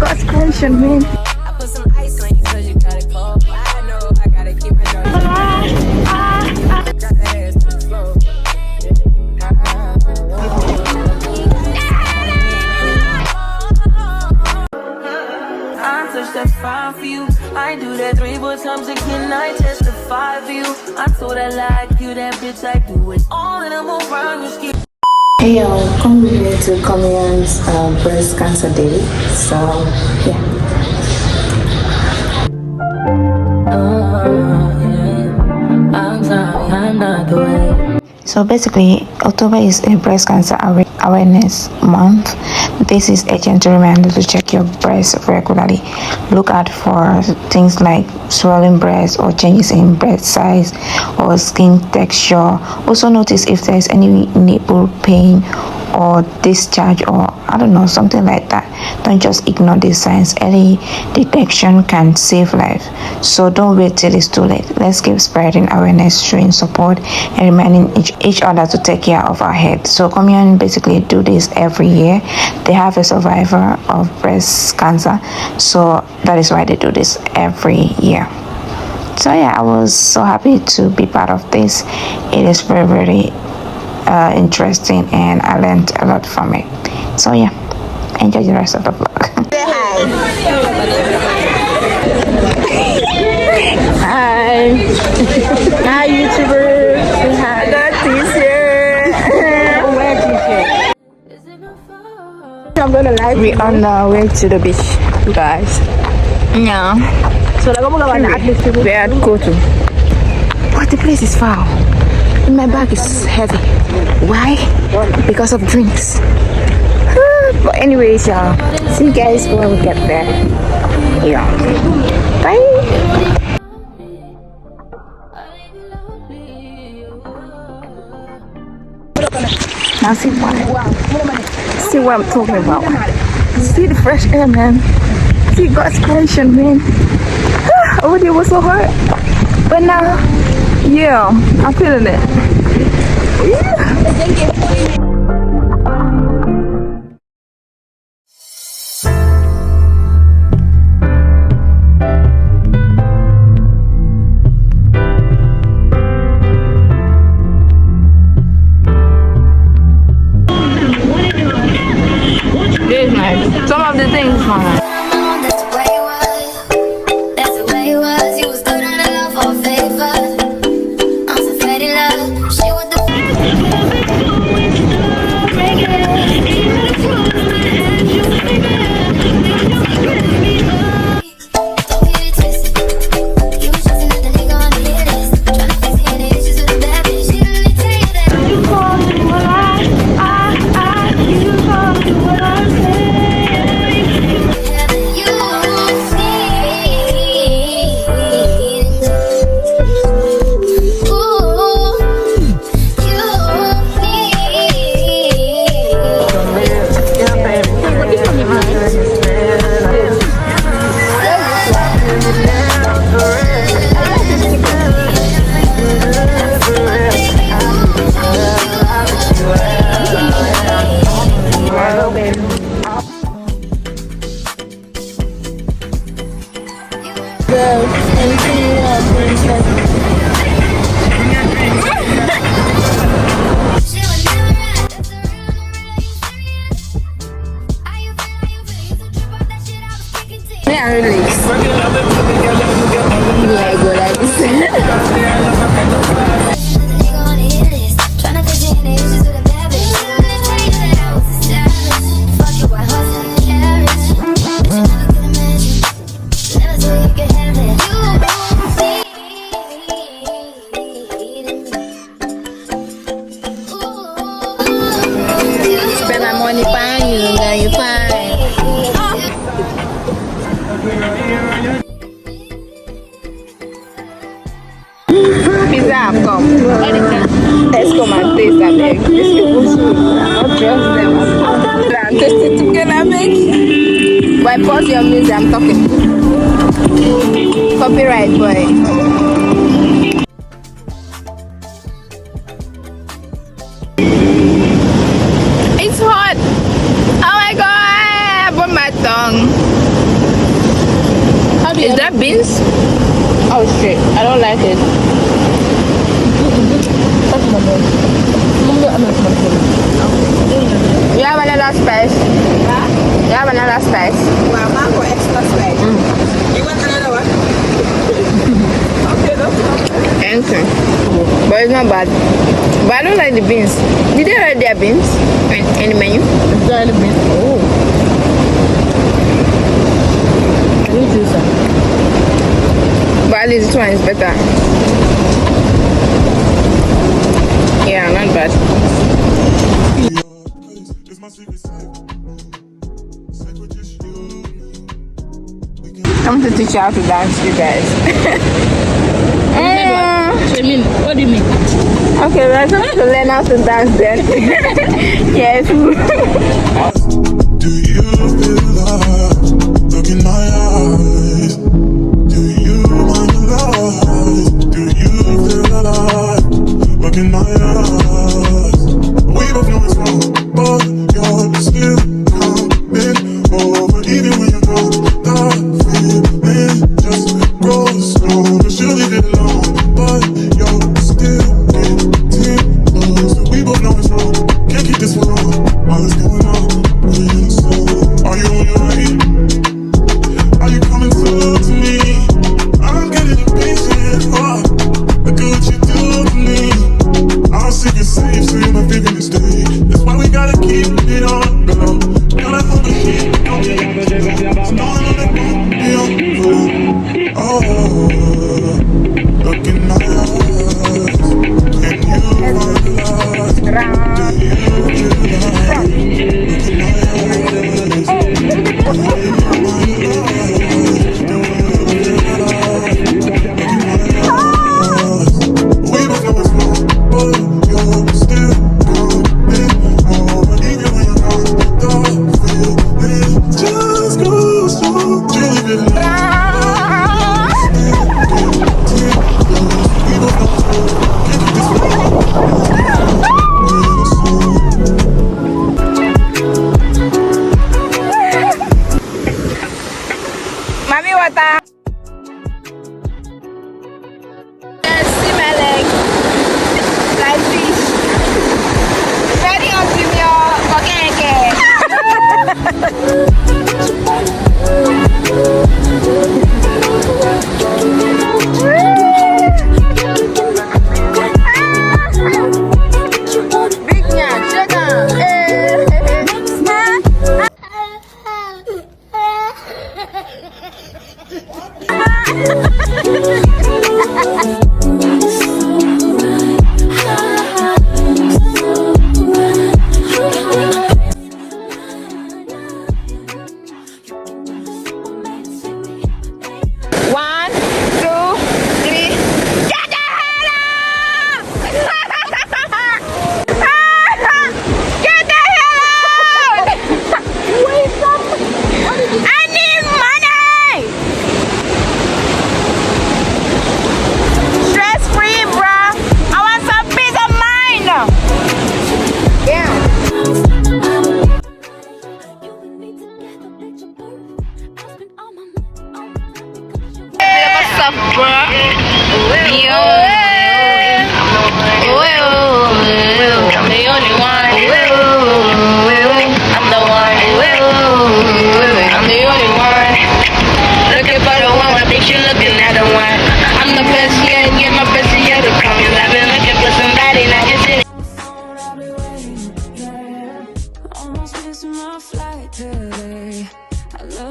God's creation, man. I put some ice on you cause you got it cold. I know I gotta keep my nose. Got the ass to the floor. I touch that fire for you. I do that 3-4 times again. I testify for you. I told I like you, that bitch. I do it all and I'm around your skin. Hey y'all, come with me to Comium's breast cancer day. So yeah. I'm sorry, I'm not the way. So basically, October is a breast cancer awareness month. This is a gentle reminder to check your breast regularly. Look out for things like swelling breasts or changes in breast size or skin texture. Also notice if there's any nipple pain or discharge or I don't know, something like that. Don't just ignore these signs. Early detection can save life. So don't wait till it's too late. Let's keep spreading awareness, showing support, and reminding each other to take care of our health. So Comium basically do this every year. They have a survivor of breast cancer, so that is why they do this every year. So yeah, I was so happy to be part of this. It is very, very interesting, and I learned a lot from it. So yeah, enjoy the rest of the vlog. Say hi. Hi. Hi, YouTuber. Say hi. I got t-shirt. Wear t-shirt. I'm gonna like. We on the way to the beach, guys. Yeah. So we are at Kotu. But the place is far. My bag is heavy. Why? Because of drinks. But anyways, y'all, see you guys when we get there. Yeah. Bye. Now see what I'm talking about. See the fresh air, man. See God's creation, man. Over there was so hot, but now, yeah, I'm feeling it. Yeah. This is nice. Some of the things are nice. Pizza have come. Let's come and taste and beg. These people should not trust them. I'm tasting together, beg. Why pause your music? I'm talking. Copyright, boy. It's hot. Oh my god, I burned my tongue. Is that beans? Oh shit, I don't like it. You have another spice? Huh? You have another spice? Well, mango extra spice. You want another one? Okay, no problem. Thank you. But it's not bad. But I don't like the beans. Did they write their beans in the menu? Is there any beans? Oh. Can you choose that? But at least this one is better. Yeah, not bad. I'm to teach you how to dance, you guys. What do you mean? Okay, we're going to learn how to dance then. Yes. Do you feel love? Look in my eyes. Do you want love? Do you feel alive? Look in my eyes. We both know it's wrong, but you're still coming over. Even when you're gone, that feeling just grows stronger. She'll leave it alone, but you're still getting close. We both know it's wrong. Can't keep this for long. All is going on. Are you on your way? Are you coming to me? I'm getting impatient. Oh, look at what you do to me. I'm sick and safe, so you're my favorite mistake. That's why we gotta keep it on the low. Gotta hold the heat. Don't get it. No, I know that won't be over. Oh, look in my eyes. Can you find love? Do you feel love? Look in my eyes. Mommy, water. Yes, see my leg. Like fish. Ready on Comium. Okay, Big nyan, sugar. One, two, three. Get the hell out! Get the hell out! Wait up! I need money! Stress free, bruh. I want some peace of mind. Yeah. What's up, bruh? Yo. I'm the only one. I'm the one. I'm the only one. Looking for the one, I think you're looking at the one. I'm the best yet, get my best yet to come. Cause I've been looking for somebody, not just sitting. Almost missing my flight today.